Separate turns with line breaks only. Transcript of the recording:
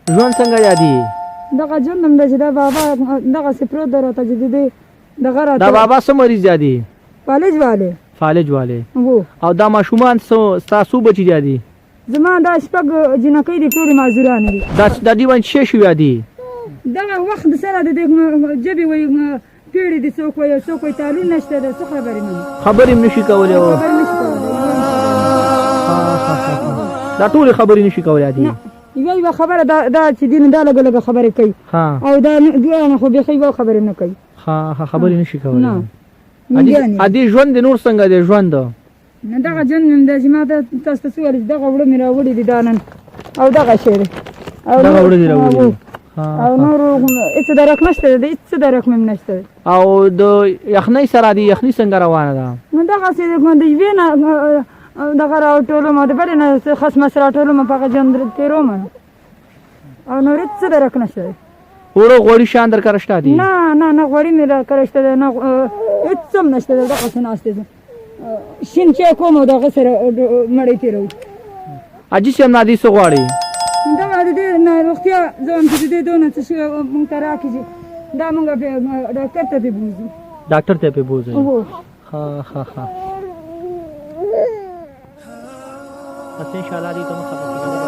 ژوند څنګه یادي
دغه ژوند هم ده چې دا بابا دغسې پروت ده راته چې د دې دغه راته
دا بابا څه مریض یادي
فالج والې
فالج والے
هو
او دا ماشومان ستاسو بچي یادي
زما دا شپږ جنکۍ دي ټولې معذوران دي
دا دې باندې څه شوي یادي
دغه وخت د سره د دې ژبې وایي پیړې دي څوک وایي څوک وایي تعلیم نشته ده څه خبرې نه
خبرې هم نشي کولی
خبرې نشي کولی
دا ټولې خبرې نشي کولی یادي
یوه خبره دا چې دین دا لږه لږه خبرې کوي او دا دوه خو بیخي یوه خبرې نه کوي
خبرې نشي کولی ادي ژوند د نور څنګه دی ژوند
نه دغه ژوند مې دا چې ما تاسو ته څه ویل چې دغه وړه مې راوړي دي دا نن او دغه شی دی
دغه وړه دې راوړي
او نورو هېڅ درک نشته دی هېڅ درک مې نشته دی
او د یخنۍ سره د یخنۍ څنګه روانه ده
نو دغسې د یوې نه دغه راټولوم او د بلې نه خسمس راټولوم په هغه ژوند تېروم او نور هېڅ څه درک نشته دی
اوړه غوړي شیان در کره شته دي
نه غوړي مې را کره شته دی نه هېڅ هم نشته دی دغسې ناست دی شین چای کوم او دغه سره مړۍ تېروي
حاجي صاحب نادي څه غواړي
دغه د دې روغتیا زه وایم چې د دې دونه څه شي مونږ ته راکړي چې دا مونږ ډاکټر ته پې بوځو
ډاکټر ته پې بوځئ
هو
ښه انشاءالله دې ته مو خبر